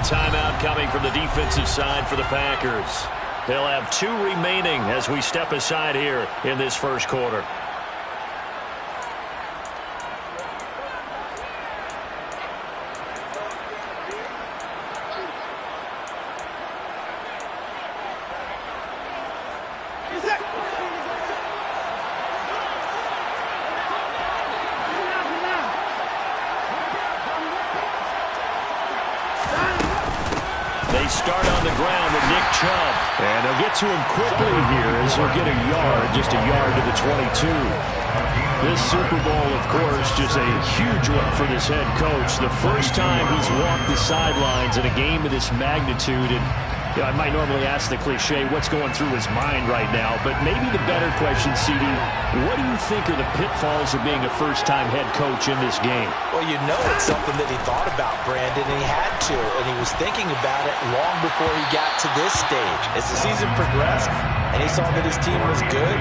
a timeout coming from the defensive side for the Packers. They'll have 2 remaining as we step aside here in this first quarter. Start on the ground with Nick Chubb. And they'll get to him quickly here as he'll get a yard, just a yard to the 22. This Super Bowl, of course, just a huge one for this head coach. The first time he's walked the sidelines in a game of this magnitude. And you know, I might normally ask the cliche, what's going through his mind right now? But maybe the better question, CD, what do you think are the pitfalls of being a first-time head coach in this game? Well, you know it's something that he thought about, Brandon, and he had to. And he was thinking about it long before he got to this stage. As the season progressed and he saw that his team was good,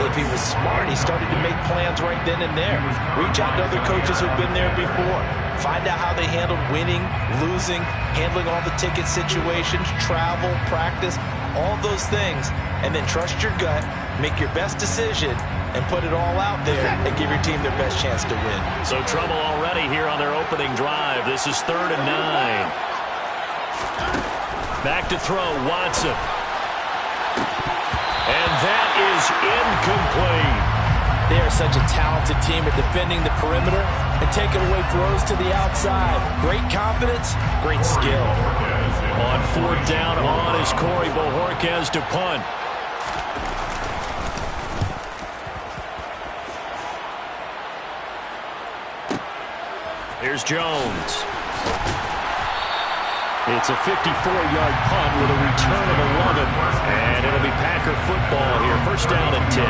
if he was smart, he started to make plans right then and there. Reach out to other coaches who've been there before. Find out how they handled winning, losing, handling all the ticket situations, travel, practice, all those things. And then trust your gut, make your best decision, and put it all out there and give your team their best chance to win. So trouble already here on their opening drive. This is 3rd and 9. Back to throw, Watson. And that is incomplete. They are such a talented team at defending the perimeter and taking away throws to the outside. Great confidence, great skill. On 4th down on is Corey Bojorquez to punt. Here's Jones. It's a 54-yard punt with a return of 11. And it'll be Packer football here. 1st down and 10.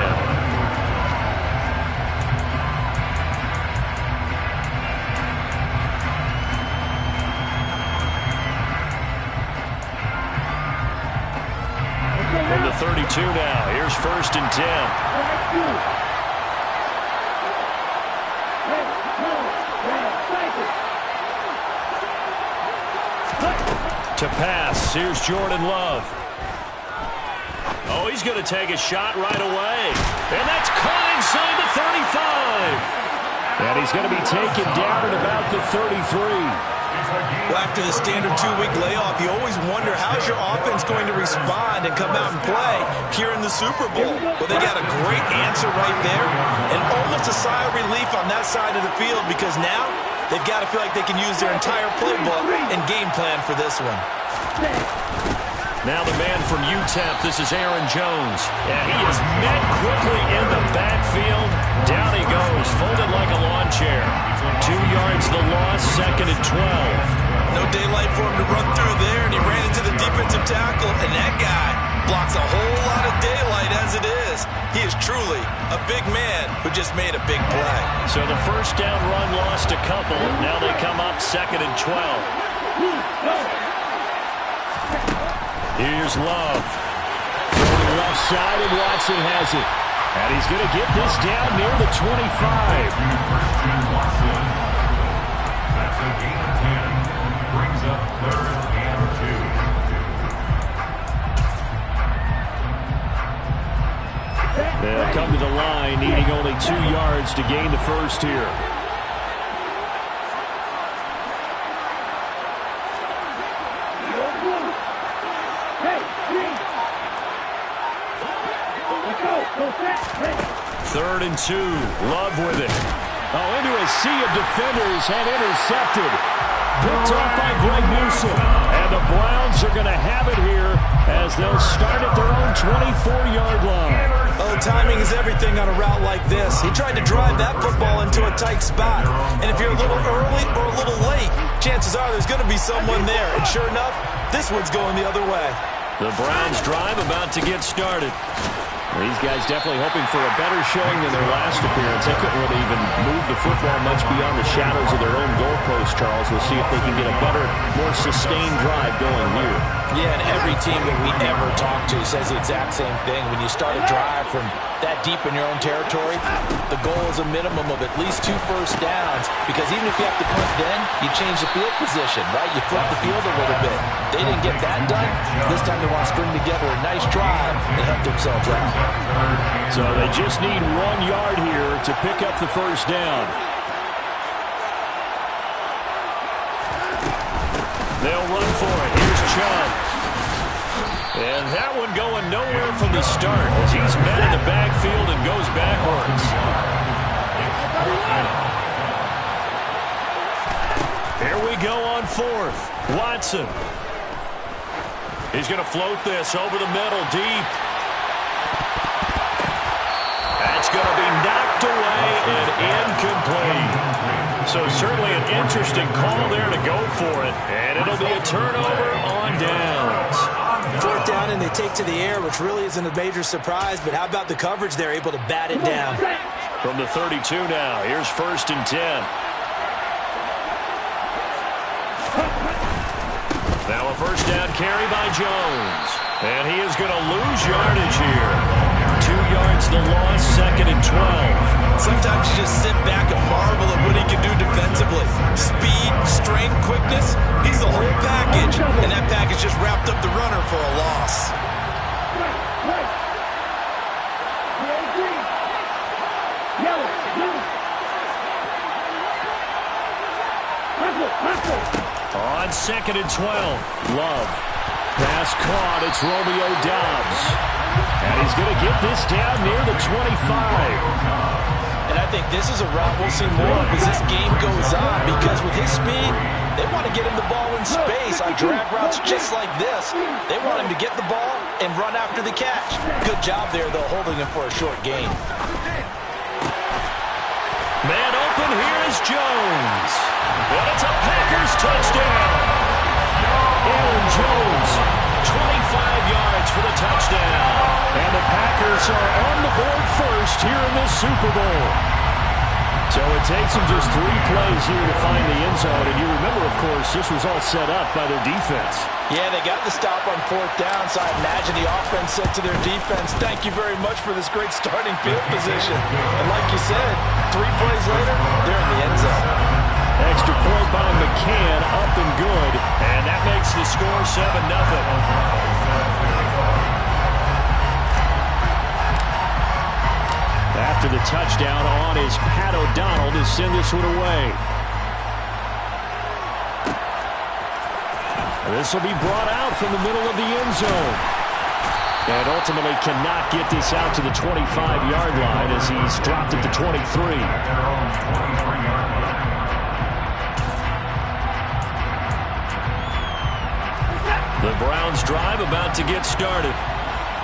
From the 32 now. Here's 1st and 10. To pass. Here's Jordan Love. Oh, he's going to take a shot right away. And that's caught inside the 35. And he's going to be taken down at about the 33. Well, after the standard 2-week layoff, you always wonder how's your offense going to respond and come out and play here in the Super Bowl. Well, they got a great answer right there and almost a sigh of relief on that side of the field because now they've got to feel like they can use their entire playbook and game plan for this one. Now the man from UTEP, this is Aaron Jones. And he is met quickly in the backfield. Down he goes, folded like a lawn chair. 2 yards the loss, 2nd and 12. No daylight for him to run through there, and he ran into the defensive tackle, and that guy blocks a whole lot of daylight as it is. He is truly a big man who just made a big play. So the 1st down run lost a couple. Now they come up 2nd and 12. Here's Love. Throwing left side, and Watson has it. And he's going to get this down near the 25. That's a gain of 10. Brings up 3rd and 2. They'll come to the line, needing only 2 yards to gain the 1st here. Third and 2. Love with it. Oh, into a sea of defenders and intercepted. Picked off by Greg Newsome. And the Browns are going to have it here as they'll start at their own 24-yard line. Oh, timing is everything on a route like this. He tried to drive that football into a tight spot. And if you're a little early or a little late, chances are there's going to be someone there. And sure enough, this one's going the other way. The Browns drive about to get started. These guys definitely hoping for a better showing than their last appearance. They couldn't really even move the football much beyond the shadows of their own goalpost, Charles. We'll see if they can get a better, more sustained drive going here. Yeah, and every team that we ever talk to says the exact same thing. When you start a drive from that deep in your own territory, the goal is a minimum of at least 2 first downs, because even if you have to punt then, you change the field position, right? You flip the field a little bit. They didn't get that done. This time they want to string together a nice drive and help themselves out. So they just need 1 yard here to pick up the first down. They'll run for it. Here's Chubb. And that one going nowhere from the start as he's met in the backfield and goes backwards. Here we go on 4th. Watson. He's going to float this over the middle, deep. That's going to be knocked away and incomplete. So certainly an interesting call there to go for it. And it'll be a turnover on downs. 4th down and they take to the air, which really isn't a major surprise. But how about the coverage? They're able to bat it down. From the 32 now, here's 1st and 10. Now a first down carry by Jones. And he is going to lose yardage here. 2 yards the loss, 2nd and 12. Sometimes you just sit back and marvel at what he can do defensively. Speed, strength, quickness, he's the whole package. And that package just wrapped up the runner for a loss. On 2nd and 12, Love. Pass caught, it's Romeo Doubs. And he's going to get this down near the 25. And I think this is a route we'll see more of as this game goes on, because with his speed, they want to get him the ball in space on drag routes just like this. They want him to get the ball and run after the catch. Good job there, though, holding him for a short gain. Man open, here is Jones. And it's a Packers touchdown. Aaron Jones, 25 yards for the touchdown. And the Packers are on the board first here in this Super Bowl. So it takes them just 3 plays here to find the end zone. And you remember, of course, this was all set up by their defense. Yeah, they got the stop on 4th down, so I imagine the offense said to their defense, thank you very much for this great starting field position. And like you said, 3 plays later, they're in the end zone. Extra point by McCann, up and good. And that makes the score 7-0. After the touchdown on is Pat O'Donnell to send this one away. This will be brought out from the middle of the end zone. And ultimately cannot get this out to the 25-yard line as he's dropped at the 23. The Browns drive about to get started.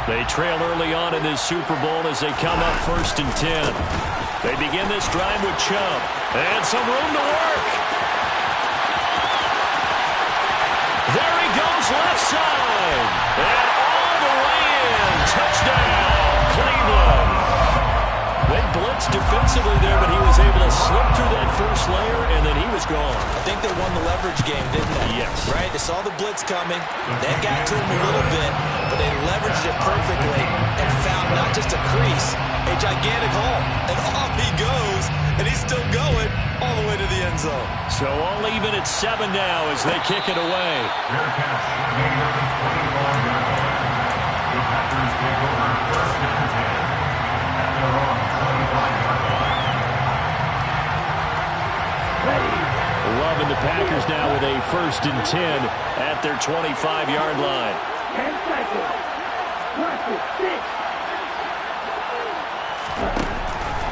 They trail early on in this Super Bowl as they come up 1st and 10. They begin this drive with Chubb. And some room to work. There he goes, left side. And all the way in. Touchdown, Cleveland. They blitzed defensively there, but he was able to slip through that first layer, and then he was gone. I think they won the leverage game, didn't they? Yes. Right? They saw the blitz coming. They got to him a little bit, but they leveraged it perfectly and found not just a crease, a gigantic hole. And off he goes, and he's still going all the way to the end zone. So all even at 7 now as they kick it away. Fair catch. Gain of 21 yards. The Packers take over 1st and 10 at their own 25-yard line. Love and the Packers now with a 1st and 10 at their 25-yard line. 10 seconds. Watch it. 6.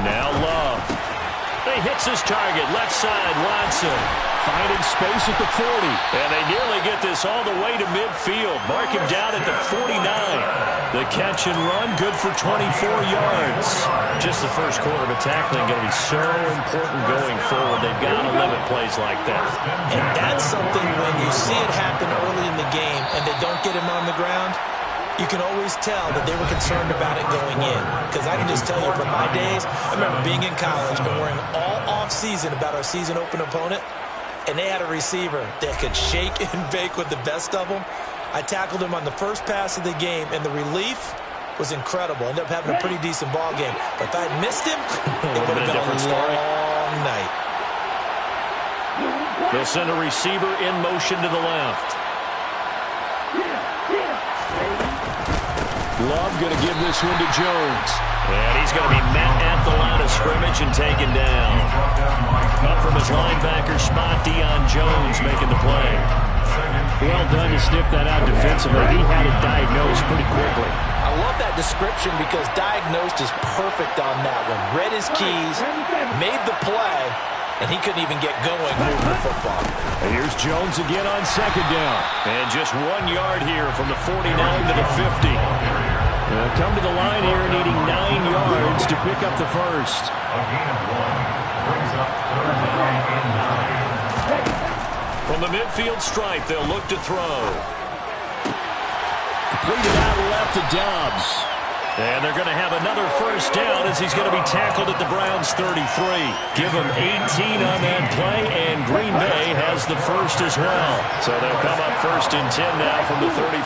Now Love. He hits his target. Left side, Watson. Finding space at the 40. And they nearly get this all the way to midfield. Mark him down at the 49. The catch and run, good for 24 yards. Just the first quarter, but tackling going to be so important going forward. They've got to limit plays like that. And that's something when you see it happen early in the game and they don't get him on the ground, you can always tell that they were concerned about it going in. Because I can just tell you from my days, I remember being in college and worrying all off-season about our season open opponent, and they had a receiver that could shake and bake with the best of them. I tackled him on the first pass of the game, and the relief was incredible. Ended up having a pretty decent ball game. But if I had missed him, it would have been a long night. They'll send a receiver in motion to the left. Love going to give this one to Jones. And he's going to be met at the line of scrimmage and taken down. Up from his linebacker spot, Deion Jones making the play. Well done to sniff that out defensively. He had it diagnosed pretty quickly. I love that description because diagnosed is perfect on that one. Read his keys, made the play, and he couldn't even get going moving the football. And here's Jones again on second down. And just 1 yard here from the 49 to the 50. They'll come to the line here needing 9 yards to pick up the first. Brings up third down and 9. From the midfield stripe, they'll look to throw. Completed out left to Dobbs. And they're going to have another first down as he's going to be tackled at the Browns' 33. Give him 18 on that play, and Green Bay has the first as well. So they'll come up first and 10 now from the 33.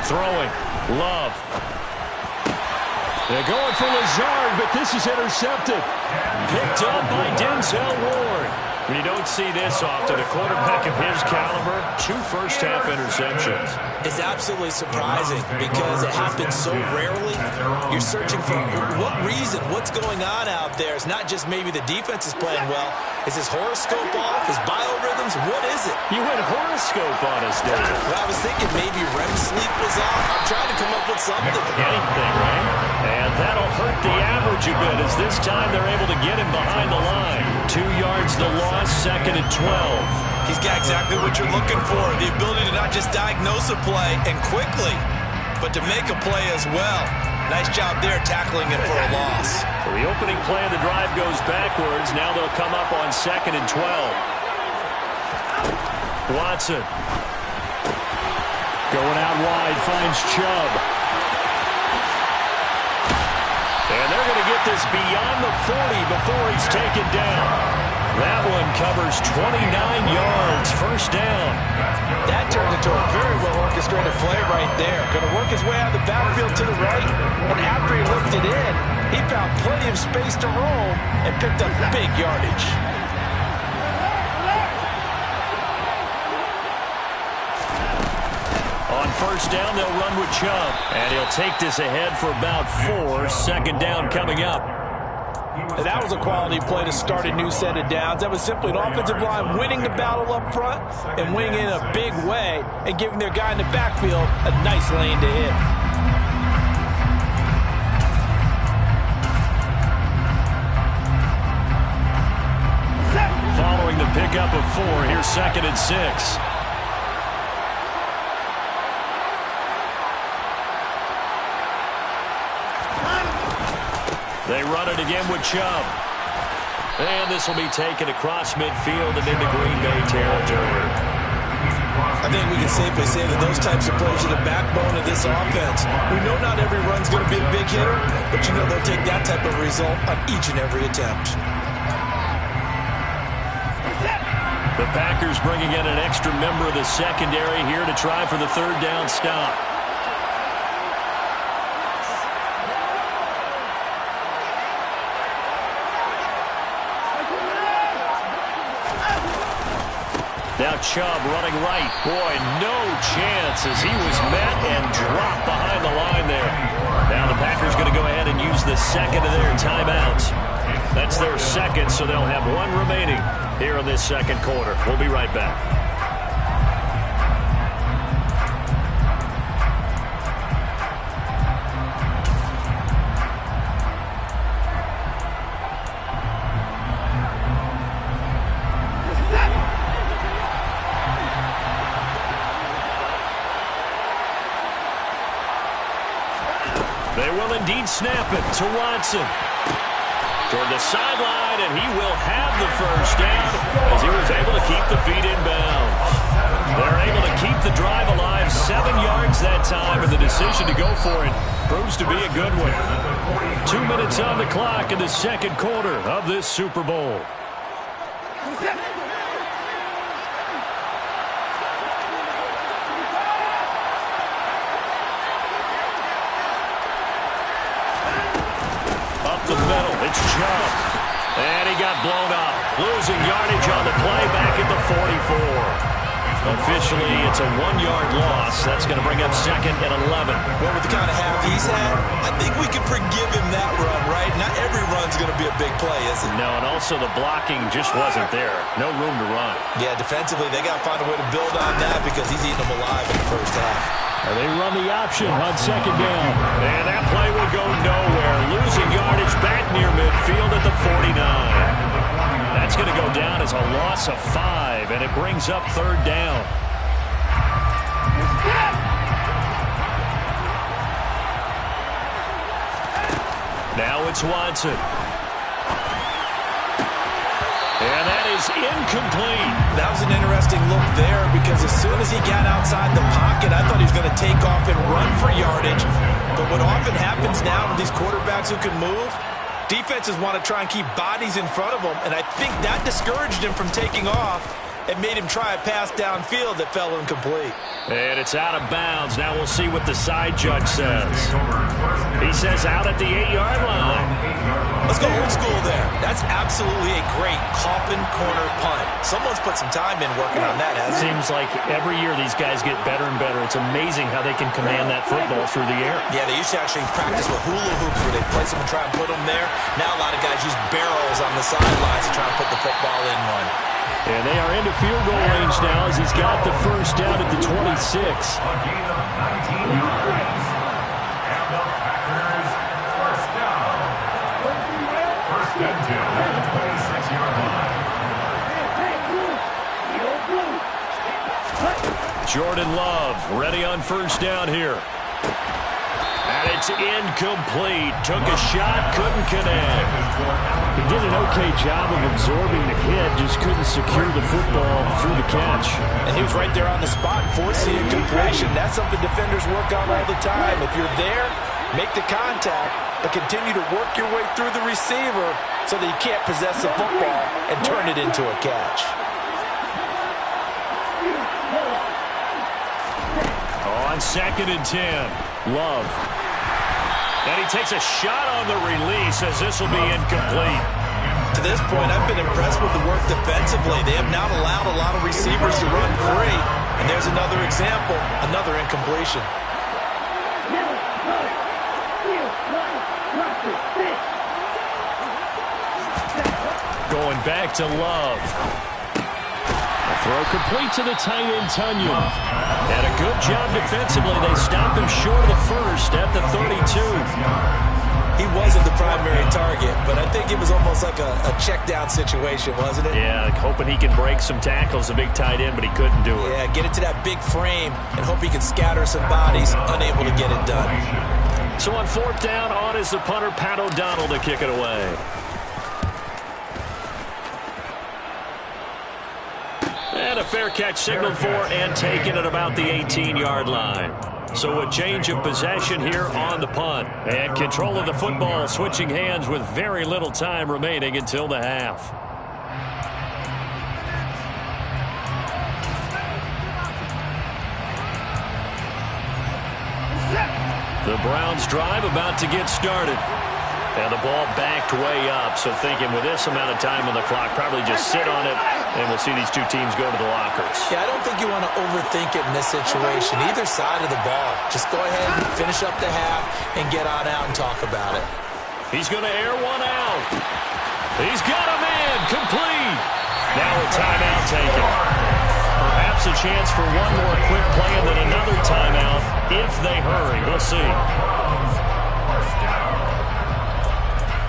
Throwing. Love. They're going for Lazard, but this is intercepted. Picked up by Denzel Ward. When you don't see this often, a quarterback of his caliber, 2 first-half interceptions. It's absolutely surprising because it happens so rarely. You're searching for what reason, what's going on out there. It's not just maybe the defense is playing well. Is his horoscope off? His biorhythms? What is it? You went horoscope on us, Dave. Well, I was thinking maybe REM sleep was off. I'm trying to come up with something. Anything, right? And that'll hurt the average a bit as this time they're able to get him behind the line. 2 yards the loss, second and 12. He's got exactly what you're looking for, the ability to not just diagnose a play and quickly, but to make a play as well. Nice job there tackling it for a loss. So the opening play of the drive goes backwards. Now they'll come up on second and 12. Watson. Going out wide, finds Chubb. And they're going to get this beyond the 40 before he's taken down. That one covers 29 yards, first down. That turned into a very well-orchestrated play right there. Going to work his way out of the backfield to the right, and after he looked it in, he found plenty of space to roam and picked up big yardage. On first down, they'll run with Chubb, and he'll take this ahead for about 4. Second down coming up. And that was a quality play to start a new set of downs. That was simply an offensive line winning the battle up front and winning in a big way and giving their guy in the backfield a nice lane to hit. Following the pickup of 4, here's second and 6. They run it again with Chubb. And this will be taken across midfield and into Green Bay territory. I think we can safely say that those types of plays are the backbone of this offense. We know not every run's going to be a big hitter, but you know they'll take that type of result on each and every attempt. The Packers bringing in an extra member of the secondary here to try for the third down stop. Now Chubb running right. Boy, no chance as he was met and dropped behind the line there. Now the Packers going to go ahead and use the second of their timeouts. That's their second, so they'll have 1 remaining here in this second quarter. We'll be right back. They will indeed snap it to Watson. toward the sideline, and he will have the first down as he was able to keep the feet in bounds. They're able to keep the drive alive, 7 yards that time, and the decision to go for it proves to be a good one. 2 minutes on the clock in the second quarter of this Super Bowl. Up the middle, it's Chubb. And he got blown up. Losing yardage on the play back at the 44. Officially, it's a 1-yard loss. That's going to bring up 2nd and 11. Well, with the kind of half he's had, I think we can forgive him that run, right? Not every run's going to be a big play, is it? No, and also the blocking just wasn't there. No room to run. Yeah, defensively, they got to find a way to build on that because he's eating them alive in the first half. And they run the option on 2nd down. And that play will go nowhere. Losing yardage back near midfield at the 49. That's going to go down as a loss of 5, and it brings up 3rd down. Now it's Watson. And that is incomplete. That was an interesting look there because as soon as he got outside the pocket, I thought he was going to take off and run for yardage. But what often happens now with these quarterbacks who can move, defenses want to try and keep bodies in front of them, and I think that discouraged him from taking off and made him try a pass downfield that fell incomplete. And it's out of bounds. Now we'll see what the side judge says. He says out at the 8-yard line. Let's go old school there. That's absolutely a great coffin corner punt. Someone's put some time in working on that, hasn't it? Seems like every year these guys get better and better. It's amazing how they can command that football through the air. Yeah, they used to actually practice with hula hoops where they place them and try and put them there. Now a lot of guys use barrels on the sidelines to try and put the football in one. And they are into field goal range now as he's got the first down at the 26. A gain of 19 yards. And the Packers first down. First and 10 at the 26-yard line. Jordan Love ready on first down here. And it's incomplete. Took a shot, couldn't connect. He did an okay job of absorbing the hit, just couldn't secure the football through the catch. And he was right there on the spot forcing incompletion. That's something defenders work on all the time. If you're there, make the contact, but continue to work your way through the receiver so that you can't possess the football and turn it into a catch. On 2nd and 10, Love. And he takes a shot on the release as this will be incomplete. To this point, I've been impressed with the work defensively. They have not allowed a lot of receivers to run free. And there's another example, another incompletion. Going back to Love. Throw complete to the tight end, Tunyon. And a good job defensively. They stopped him short of the first at the 32. He wasn't the primary target, but I think it was almost like a check down situation, wasn't it? Yeah, hoping he can break some tackles, a big tight end, but he couldn't do it. Yeah, get it to that big frame and hope he can scatter some bodies, unable to get it done. So on 4th down, on is the punter, Pat O'Donnell, to kick it away. And a fair catch signaled for and taken at about the 18-yard line. So a change of possession here on the punt. And control of the football switching hands with very little time remaining until the half. The Browns drive about to get started. And the ball backed way up, so thinking with this amount of time on the clock, probably just sit on it, and we'll see these two teams go to the lockers. Yeah, I don't think you want to overthink it in this situation, either side of the ball. Just go ahead and finish up the half and get on out and talk about it. He's going to air one out. He's got a man, complete. Now a timeout taken. Perhaps a chance for one more quick play and then another timeout if they hurry. We'll see. First down.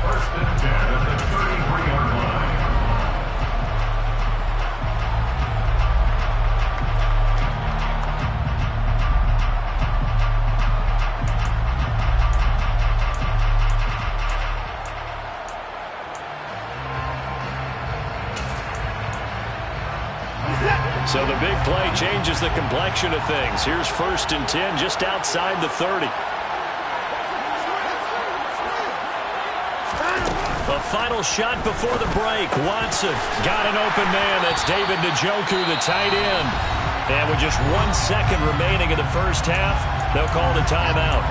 First and 10 at the 33-yard line. So the big play changes the complexion of things. Here's 1st and 10 just outside the 30. The final shot before the break. Watson got an open man. That's David Njoku, the tight end. And with just 1 second remaining in the first half, they'll call the timeout.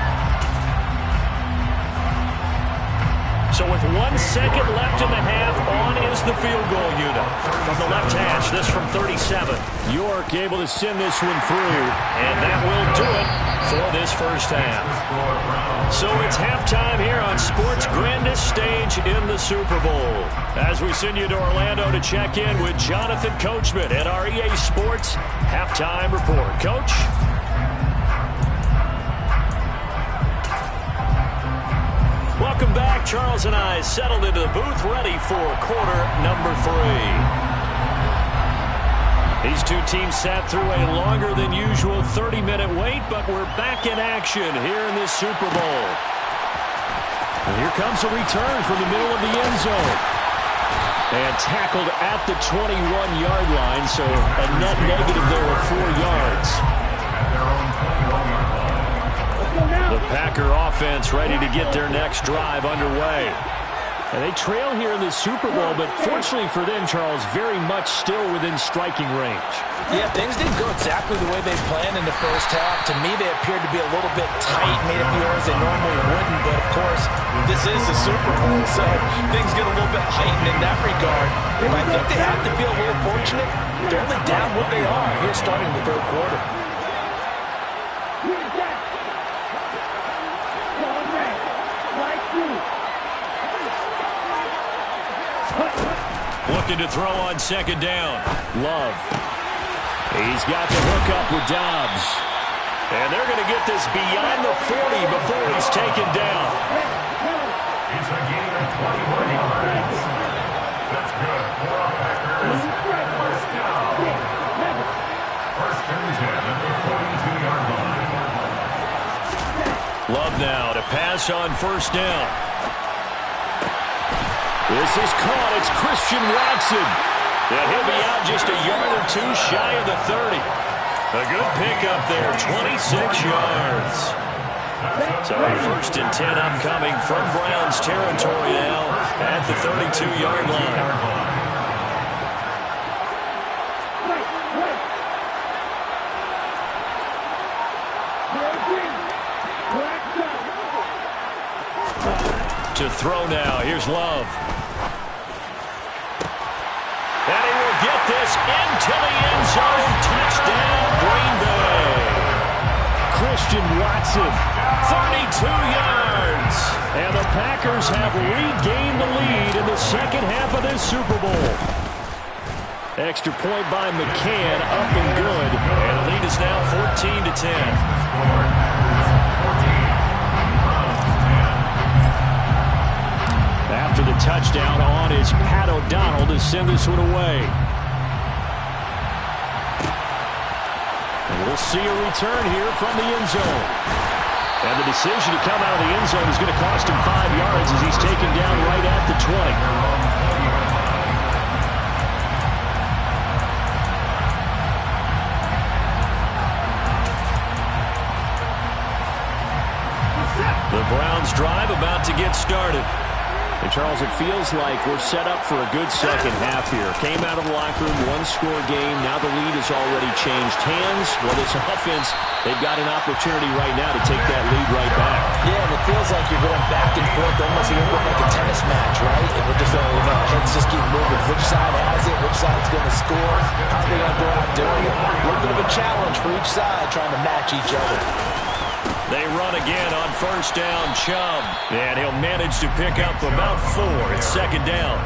So with 1 second left in the half, on is the field goal unit. From the left hash, this from 37. York able to send this one through. And that will do it for this first half. So it's halftime here on sports' grandest stage in the Super Bowl. As we send you to Orlando to check in with Jonathan Coachman at our EA Sports Halftime Report. Coach? Welcome back. Charles and I settled into the booth ready for quarter number 3. These two teams sat through a longer than usual 30-minute wait, but we're back in action here in this Super Bowl. And here comes a return from the middle of the end zone. And tackled at the 21-yard line, so a net negative there of 4 yards. The Packer offense ready to get their next drive underway. And they trail here in the Super Bowl, but fortunately for them, Charles, very much still within striking range. Yeah, things didn't go exactly the way they planned in the first half. To me, they appeared to be a little bit tight, made a few errors they normally wouldn't. But, of course, this is the Super Bowl, so things get a little bit heightened in that regard. But I think they have to feel a little fortunate. They're only down what they are here starting the third quarter. Looking to throw on second down. Love. He's got the hook up with Dobbs. And they're going to get this beyond the 40 before he's taken down. It's a gain of 21 yards. That's good for our Packers. First down. First and 10 at the 42-yard line. Love now to pass on first down. This is caught. It's Christian Watson. And he'll be out just a yard or two shy of the 30. A good pickup there, 26 yards. So first and 10 upcoming from Browns territory now at the 32-yard line. To throw now, here's Love. And he will get this into the end zone. Touchdown, Green Bay. Christian Watson. 32 yards. And the Packers have regained the lead in the second half of this Super Bowl. Extra point by McCann, up and good. And the lead is now 14-10. After the touchdown, on is Pat O'Donnell to send this one away. And we'll see a return here from the end zone. And the decision to come out of the end zone is going to cost him 5 yards as he's taken down right at the 20. The Browns drive about to get started. And Charles, it feels like we're set up for a good second half here. Came out of the locker room, one-score game. Now the lead has already changed hands. Well, this offense, they've got an opportunity right now to take that lead right back. Yeah, and it feels like you're going back and forth almost a little bit like a tennis match, right? And we're just, heads just keep moving. Which side has it? Which side's going to score? How are they going to go out doing it? A little bit of a challenge for each side trying to match each other. They run again on first down, Chubb. And he'll manage to pick up about 4. It's second down.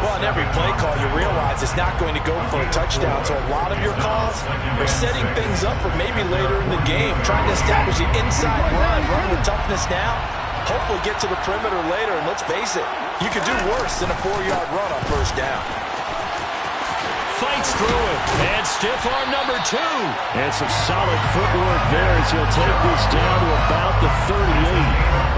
Well, in every play call, you realize it's not going to go for a touchdown. So a lot of your calls are setting things up for maybe later in the game, trying to establish the inside run with toughness now. Hopefully get to the perimeter later. And let's face it, you could do worse than a 4-yard run on first down. Fights through it. And stiff arm number 2. And some solid footwork there as he'll take this down to about the 38.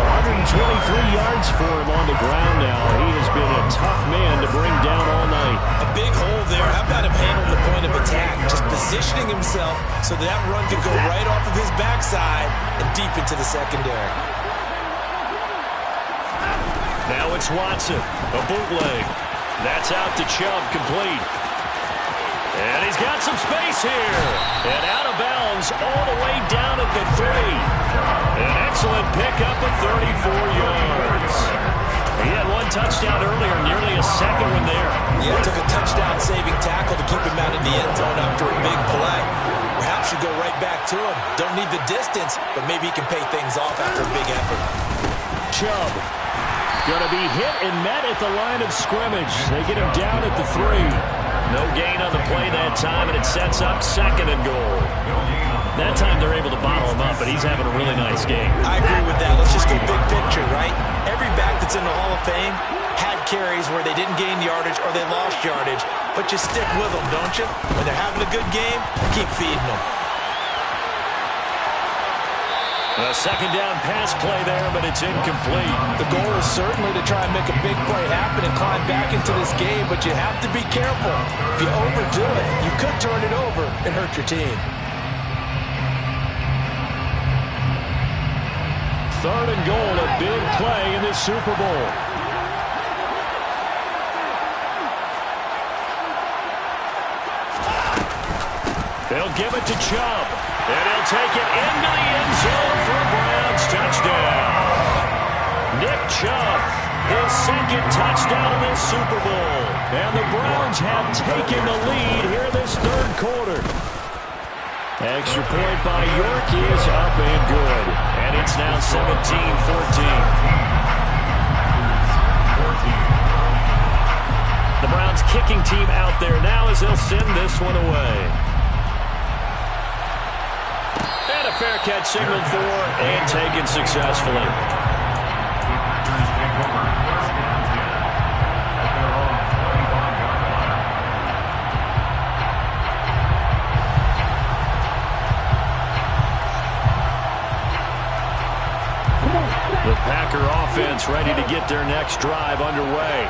123 yards for him on the ground now. He has been a tough man to bring down all night. A big hole there. How about him handling the point line of attack, just positioning himself so that run could go right off of his backside and deep into the secondary. Now it's Watson, a bootleg. That's out to Chubb, complete. And he's got some space here. And out of bounds all the way down at the 3. An excellent pickup of 34 yards. He had one touchdown earlier, nearly a second one there. Yeah, took a touchdown-saving tackle to keep him out of the end zone after a big play. Perhaps you go right back to him. Don't need the distance, but maybe he can pay things off after a big effort. Chubb going to be hit and met at the line of scrimmage. They get him down at the 3. No gain on the play that time, and it sets up 2nd and goal. That time they're able to bottle him up, but he's having a really nice game. I agree with that. Let's just go big picture, right? Every back that's in the Hall of Fame had carries where they didn't gain yardage or they lost yardage, but you stick with them, don't you? When they're having a good game, keep feeding them. A 2nd down pass play there, but it's incomplete. The goal is certainly to try and make a big play happen and climb back into this game, but you have to be careful. If you overdo it, you could turn it over and hurt your team. 3rd and goal, a big play in this Super Bowl. They'll give it to Chubb, and he'll take it into the end zone for a Browns touchdown. Nick Chubb, his 2nd touchdown in this Super Bowl. And the Browns have taken the lead here in this 3rd quarter. Extra point by York is up and good. And it's now 17-14. The Browns kicking team out there now as they'll send this one away. And a fair catch signaled for and taken successfully. The Packer offense ready to get their next drive underway.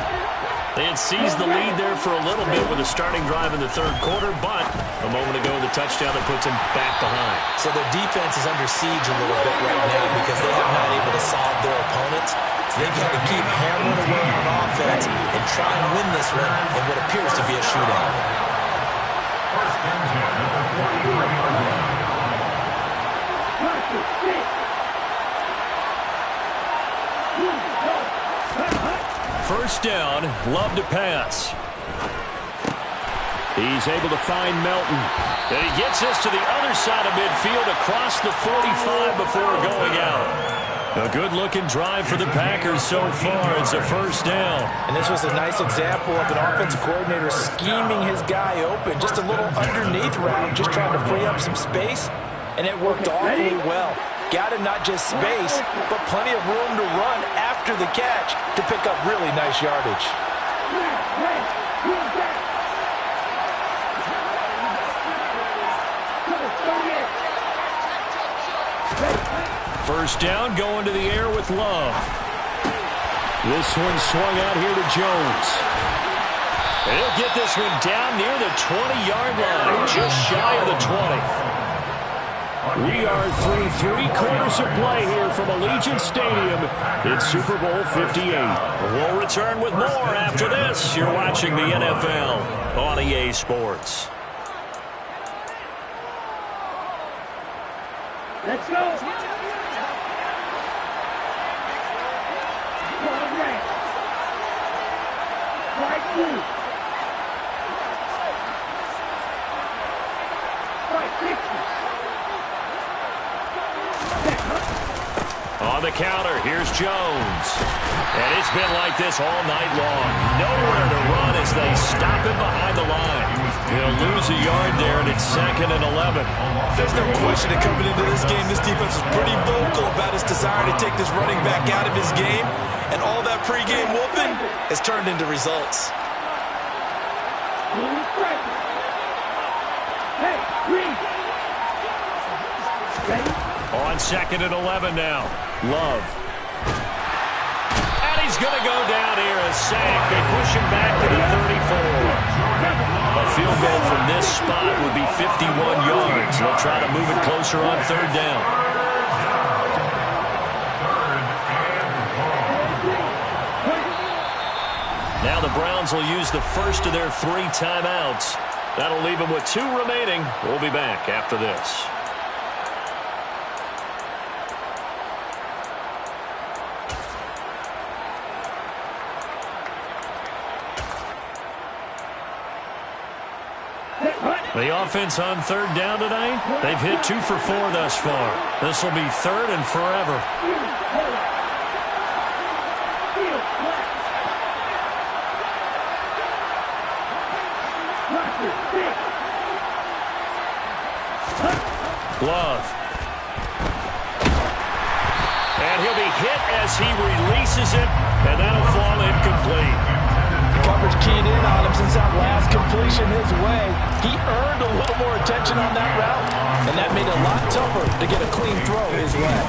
They had seized the lead there for a little bit with a starting drive in the 3rd quarter, but a moment ago the touchdown that puts them back behind. So their defense is under siege a little bit right now because they are not able to solve their opponents. So they've got to keep hammering away on offense and try and win this one in what appears to be a shootout. 1st and 10 at the 43. First down, Love to pass. He's able to find Melton. And he gets this to the other side of midfield across the 45 before going out. A good-looking drive for the Packers so far. It's a 1st down. And this was a nice example of an offensive coordinator scheming his guy open. Just a little underneath route, just trying to free up some space. And it worked awfully well. Got him not just space, but plenty of room to run after the catch to pick up really nice yardage. First down, going to the air with Love. This one swung out here to Jones. And he'll get this one down near the 20-yard line, just shy of the 20. We are through 3 quarters of play here from Allegiant Stadium. It's Super Bowl 58. We'll return with more after this. You're watching the NFL on EA Sports. Let's go. On the counter, here's Jones. And it's been like this all night long. Nowhere to run as they stop him behind the line. He'll lose a yard there, and it's 2nd and 11. There's no question that coming into this game, this defense is pretty vocal about its desire to take this running back out of his game. And all that pregame whooping has turned into results. On 2nd and 11 now. Love. And he's going to go down here, a sack. They push him back to the 34. A field goal from this spot would be 51 yards. They'll try to move it closer on third down. Now the Browns will use the first of their 3 timeouts. That'll leave them with 2 remaining. We'll be back after this. The offense on third down tonight, they've hit 2 for 4 thus far. This will be 3rd and forever. Love. And he'll be hit as he releases it, and that'll fall incomplete. Coverage keyed in on him since that last completion his way. He earned a little more attention on that route, and that made it a lot tougher to get a clean throw his way.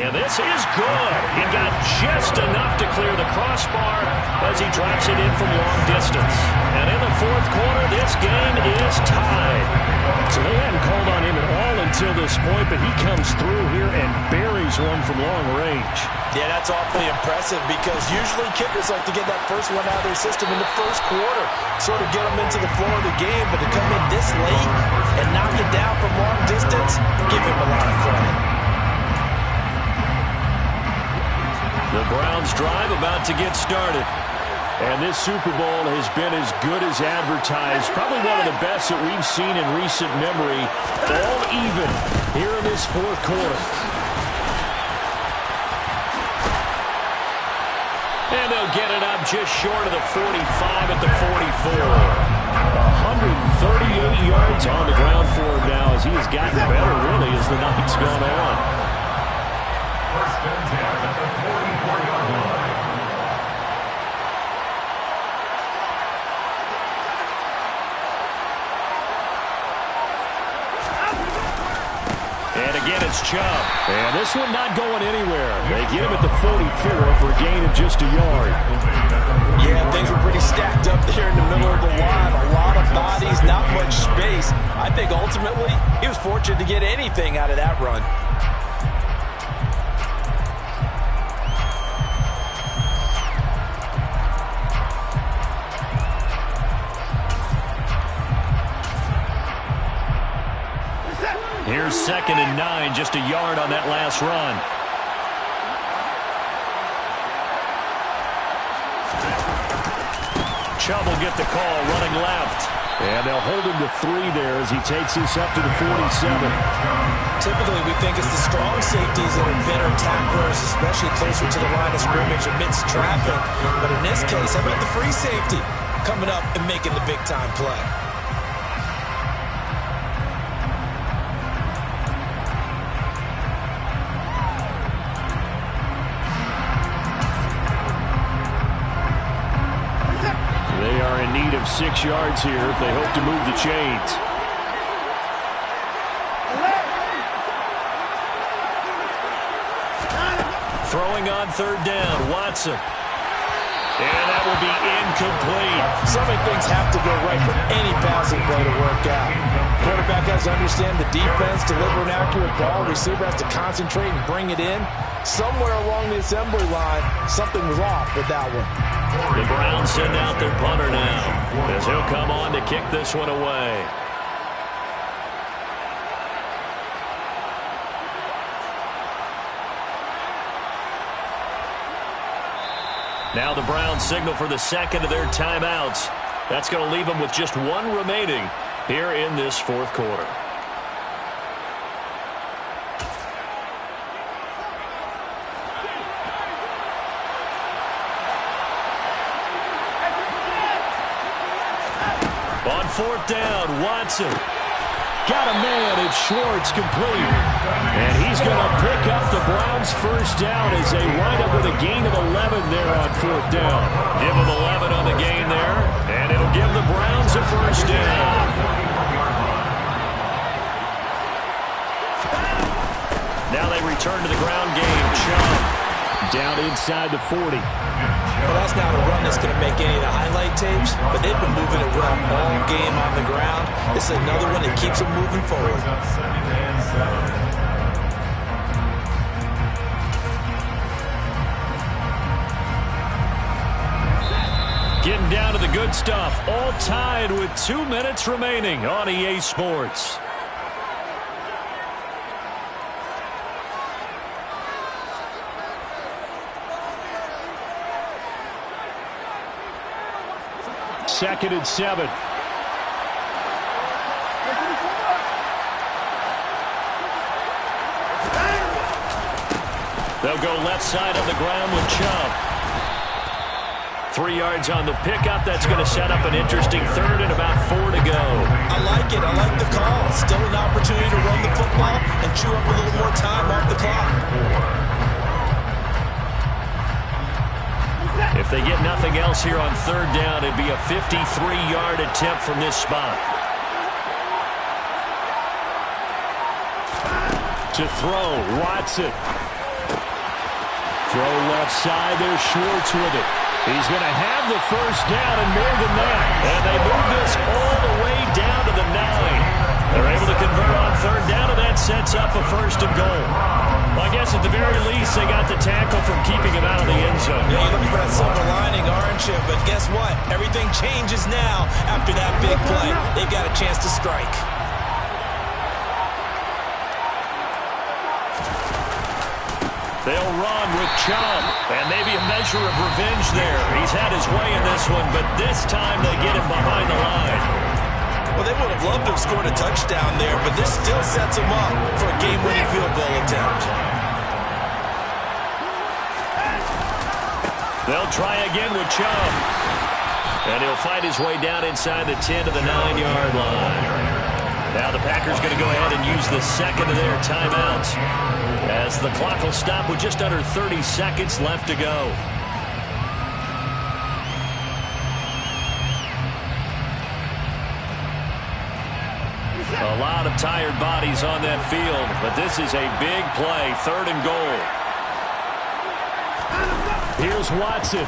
And this is good. He got just enough to clear the crossbar as he drops it in from long distance. And in the 4th quarter, this game is tied. So they hadn't called on him at all until this point, but he comes through here and buries one from long range. Yeah, that's awfully impressive because usually kickers like to get that first one out of their system in the 1st quarter, sort of get them into the flow of the game, but to come in this late and knock it down from long distance, give him a lot of credit. The Browns drive about to get started. And this Super Bowl has been as good as advertised. Probably one of the best that we've seen in recent memory. All even here in this 4th quarter. And they'll get it up just short of the 45 at the 44. 138 yards on the ground for him now as he has gotten better, really, as the night's gone on. 1st and 10 at the 44-yard line. And again, it's Chubb. And this one not going anywhere. They get him at the 44 for a gain of just a yard. Yeah, things were pretty stacked up there in the middle of the line. A lot of bodies, not much space. I think ultimately he was fortunate to get anything out of that run. Here's 2nd and 9, just a yard on that last run. Chubb will get the call, running left. And they'll hold him to 3 there as he takes this up to the 47. Typically, we think it's the strong safeties that are better tacklers, especially closer to the line of scrimmage amidst traffic. But in this case, how about the free safety coming up and making the big-time play? They are in need of 6 yards here if they hope to move the chains. Throwing on 3rd down, Watson. And that will be incomplete. So many things have to go right for any passing play to work out. Quarterback has to understand the defense, deliver an accurate ball. Receiver has to concentrate and bring it in. Somewhere along the assembly line, something was off with that one. The Browns send out their punter now as he'll come on to kick this one away. Now the Browns signal for the 2nd of their timeouts. That's going to leave them with just 1 remaining here in this 4th quarter. On 4th down, Watson. Got a man, it's Schwartz, complete. And he's going to pick up the Browns' first down as they wind up with a gain of 11 there on 4th down. Give them 11 on the gain there, and it'll give the Browns a first down. Now they return to the ground game. Chubb Down inside the 40. Well, that's not a run that's going to make any of the highlight tapes, but they've been moving it well all game on the ground. This is another one that keeps them moving forward. Getting down to the good stuff. All tied with 2 minutes remaining on EA Sports. Second and 7. They'll go left side on the ground with Chubb. 3 yards on the pickup. That's going to set up an interesting third and about 4 to go. I like it. I like the call. Still an opportunity to run the football and chew up a little more time off the clock. If they get nothing else here on third down, it'd be a 53-yard attempt from this spot. To throw, Watson. Throw left side, there's Schwartz with it. He's going to have the first down and more than that. And they move this all the way down to the 9. They're able to convert on third down, and that sets up a first and goal. Well, I guess at the very least, they got the tackle from keeping him out of the end zone. Yeah, you're looking for that silver lining, aren't you? But guess what? Everything changes now after that big play. They've got a chance to strike. They'll run with Chubb, and maybe a measure of revenge there. He's had his way in this one, but this time they get him behind the line. Well, they would have loved to have scored a touchdown there, but this still sets them up for a game-winning field goal attempt. They'll try again with Chubb. And he'll fight his way down inside the 10 to the 9-yard line. Now the Packers going to go ahead and use the second of their timeouts, as the clock will stop with just under 30 seconds left to go. A lot of tired bodies on that field, but this is a big play, third and goal. Here's Watson.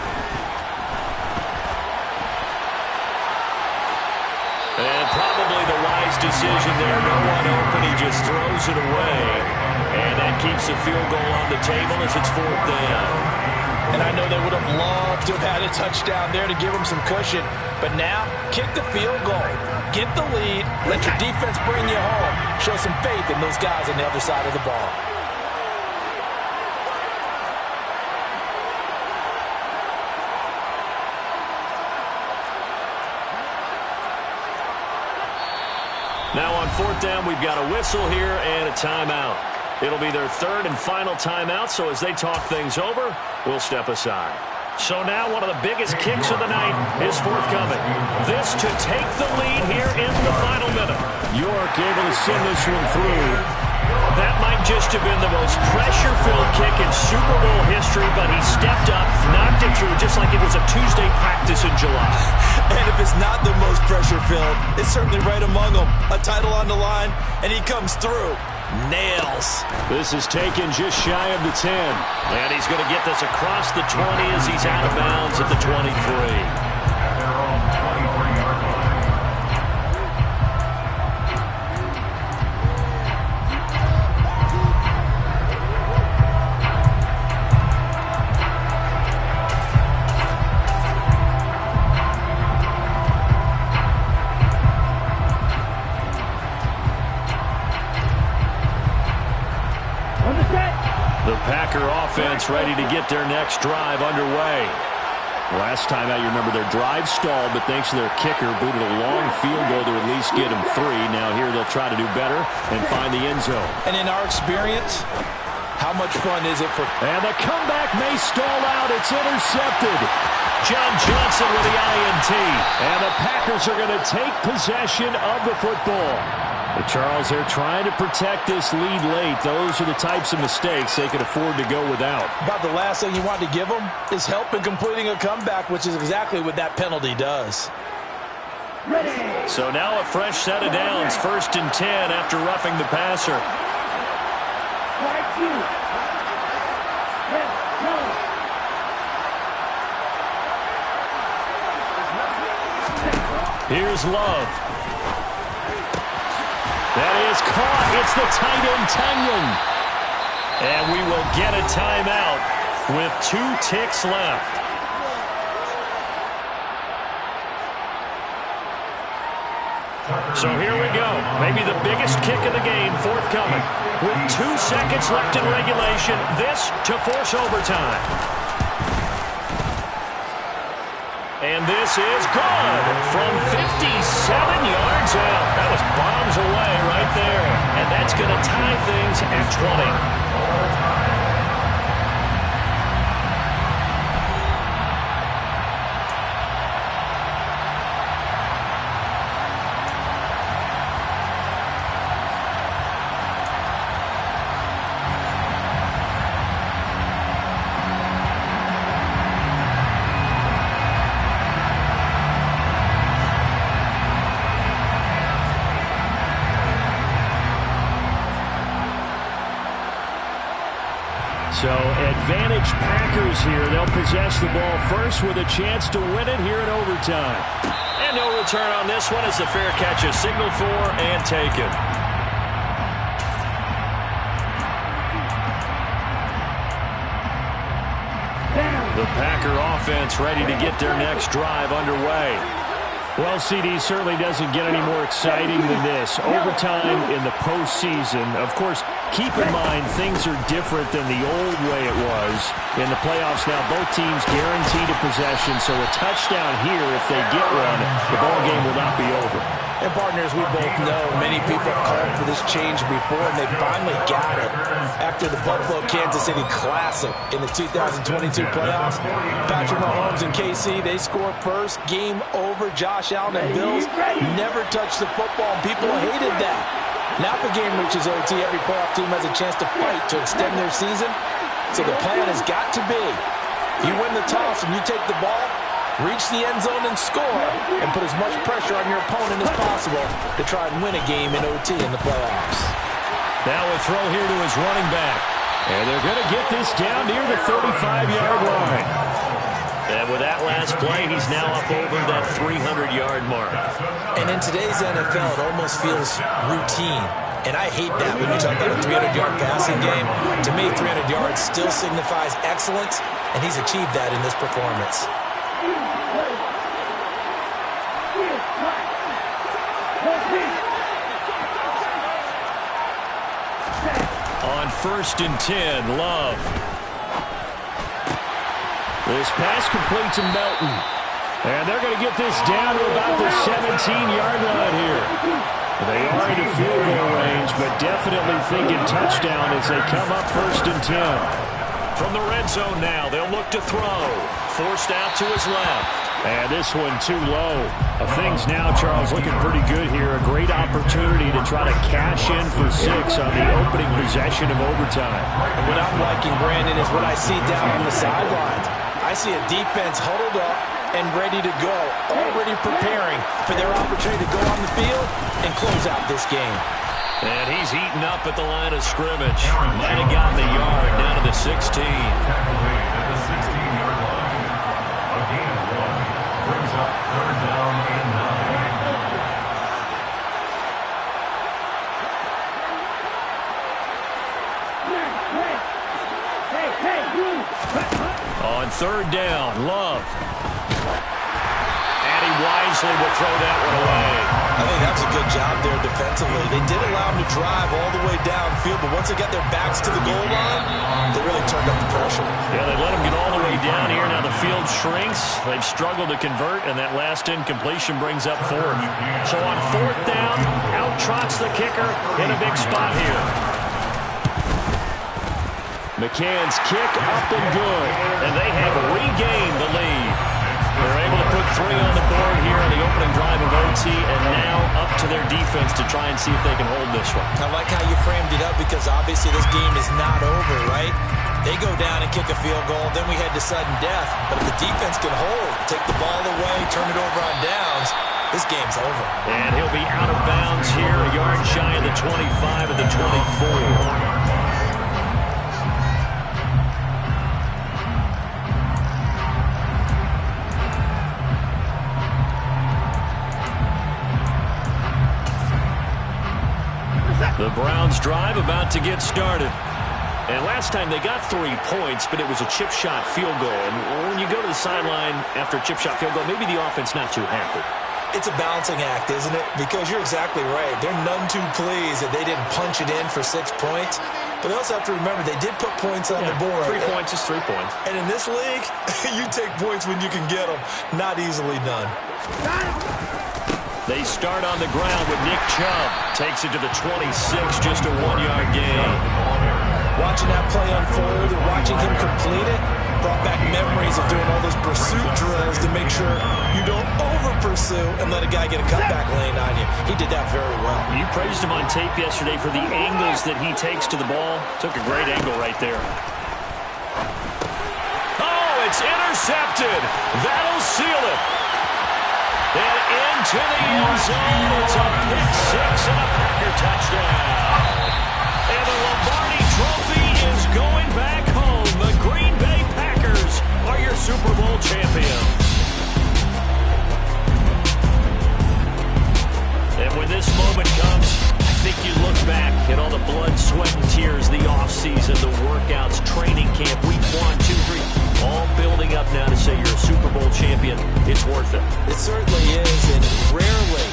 And probably the wise decision there. No one open, he just throws it away. And that keeps the field goal on the table as it's fourth down. And I know they would have loved to have had a touchdown there to give them some cushion. But now, kick the field goal. Get the lead. Let your defense bring you home. Show some faith in those guys on the other side of the ball. Now on fourth down, we've got a whistle here and a timeout. It'll be their third and final timeout, so as they talk things over, we'll step aside. So now one of the biggest kicks of the night is forthcoming. This to take the lead here in the final minute. York able to send this one through. That might just have been the most pressure-filled kick in Super Bowl history, but he stepped up, knocked it through just like it was a Tuesday practice in July. And if it's not the most pressure-filled, it's certainly right among them. A title on the line, and he comes through. Nails. This is taken just shy of the 10. And he's going to get this across the 20 as he's out of bounds at the 23. Offense ready to get their next drive underway. Last time out, you remember their drive stalled, but thanks to their kicker, booted a long field goal to at least get them 3. Now here they'll try to do better and find the end zone. And in our experience, how much fun is it for... And the comeback may stall out. It's intercepted. John Johnson with the INT. And the Packers are going to take possession of the football. But Charles, they're trying to protect this lead late. Those are the types of mistakes they can afford to go without. About the last thing you want to give them is help in completing a comeback, which is exactly what that penalty does. So now a fresh set of downs, 1st and 10 after roughing the passer. Here's Love. That is caught. It's the tight end, Tanyan. And we will get a timeout with 2 ticks left. So here we go. Maybe the biggest kick of the game forthcoming. With 2 seconds left in regulation, this to force overtime. And this is good from 57 yards out. That was bombs away right there. And that's going to tie things at 20. So advantage Packers here. They'll possess the ball first with a chance to win it here in overtime. And no return on this one as the fair catch is signaled for and taken. The Packer offense ready to get their next drive underway. Well, CD certainly doesn't get any more exciting than this. Overtime in the postseason. Of course, keep in mind things are different than the old way it was. In the playoffs now, both teams guaranteed a possession, so a touchdown here, if they get one, the ball game will not be over. And partners, we both know many people have called for this change before, and they finally got it. After the Buffalo-Kansas City Classic in the 2022 playoffs, Patrick Mahomes and KC, they score first. Game over. Josh Allen and Bills never touched the football, and people hated that. Now if the game reaches OT, every playoff team has a chance to fight to extend their season. So the plan has got to be, you win the toss and you take the ball, reach the end zone and score, and put as much pressure on your opponent as possible to try and win a game in OT in the playoffs. Now a throw here to his running back. And they're going to get this down near the 35-yard line. And with that last play, he's now up over that 300-yard mark. And in today's NFL, it almost feels routine. And I hate that when you talk about a 300-yard passing game. To me, 300 yards still signifies excellence, and he's achieved that in this performance. On 1st and 10, Love. This pass complete to Melton. And they're going to get this down to about the 17-yard line here. They are in a field goal range, but definitely thinking touchdown as they come up 1st and 10. From the red zone now, they'll look to throw. Forced out to his left. And this one too low. Things now, Charles, looking pretty good here. A great opportunity to try to cash in for 6 on the opening possession of overtime. And what I'm liking, Brandon, is what I see down on the sidelines. I see a defense huddled up and ready to go, already preparing for their opportunity to go on the field and close out this game. And he's eaten up at the line of scrimmage. Might have gotten the yard down to the 16. At the 16-yard line. A gain of 1 brings up 3rd down and 9. On 3rd down, Love. And he wisely will throw that one away. I think that's a good job there defensively. They did allow him to drive all the way downfield, but once they got their backs to the goal line, they really turned up the pressure. Yeah, they let him get all the way down here. Now the field shrinks. They've struggled to convert, and that last incompletion brings up 4th. So on 4th down, out trots the kicker in a big spot here. McCann's kick up and good, and they have regained the lead. They're able to put 3 on the board here on the opening drive of OT, and now up to their defense to try and see if they can hold this one. I like how you framed it up because obviously this game is not over, right? They go down and kick a field goal, then we head to sudden death. But if the defense can hold, take the ball away, turn it over on downs, this game's over. And he'll be out of bounds here, a yard shy of the 25 of the 24. Browns drive about to get started. And last time they got 3 points, but it was a chip shot field goal. And when you go to the sideline after a chip shot field goal, maybe the offense not too happy. It's a balancing act, isn't it? Because you're exactly right. They're none too pleased that they didn't punch it in for 6 points. But they also have to remember they did put points on the board. 3 points is 3 points. And in this league, you take points when you can get them. Not easily done. They start on the ground with Nick Chubb. Takes it to the 26, just a 1-yard gain. Watching that play unfold and watching him complete it brought back memories of doing all those pursuit drills to make sure you don't over-pursue and let a guy get a cutback lane on you. He did that very well. You praised him on tape yesterday for the angles that he takes to the ball. Took a great angle right there. Oh, it's intercepted. That'll seal it. And into the end zone. It's a pick six and a Packer touchdown. And the Lombardi Trophy is going back home. The Green Bay Packers are your Super Bowl champions. And when this moment comes, I think you look back at all the blood, sweat, and tears, the offseason, the workouts, training camp, week 1, 2, 3, all building up now to say you're a Super Bowl champion. It's worth it. It certainly is, and rarely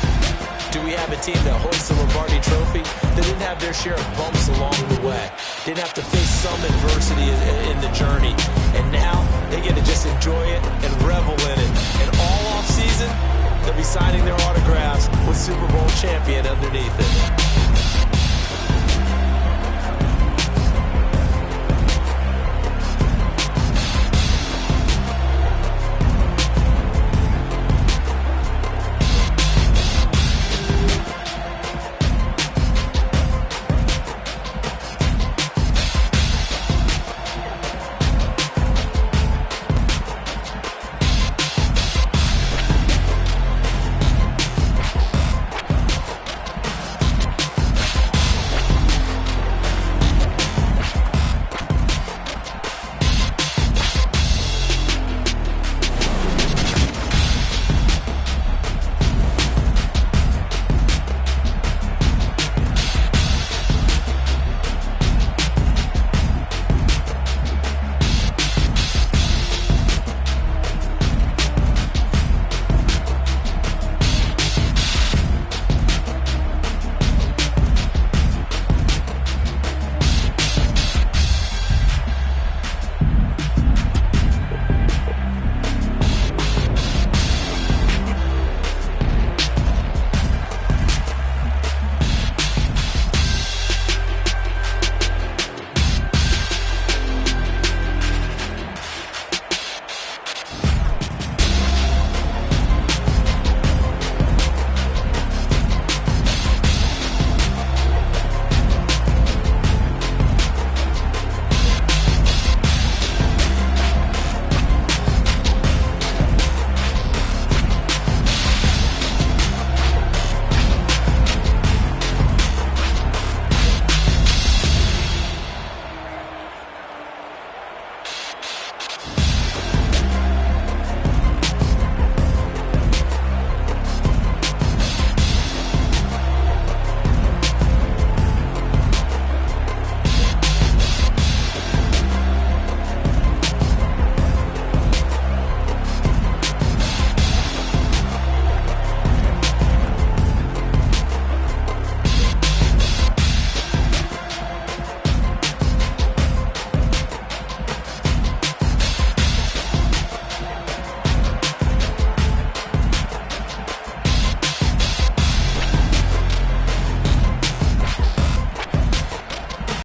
do we have a team that hoists the Lombardi Trophy that didn't have their share of bumps along the way, didn't have to face some adversity in the journey, and now they get to just enjoy it and revel in it. And all offseason, they'll be signing their autographs with Super Bowl champion underneath it.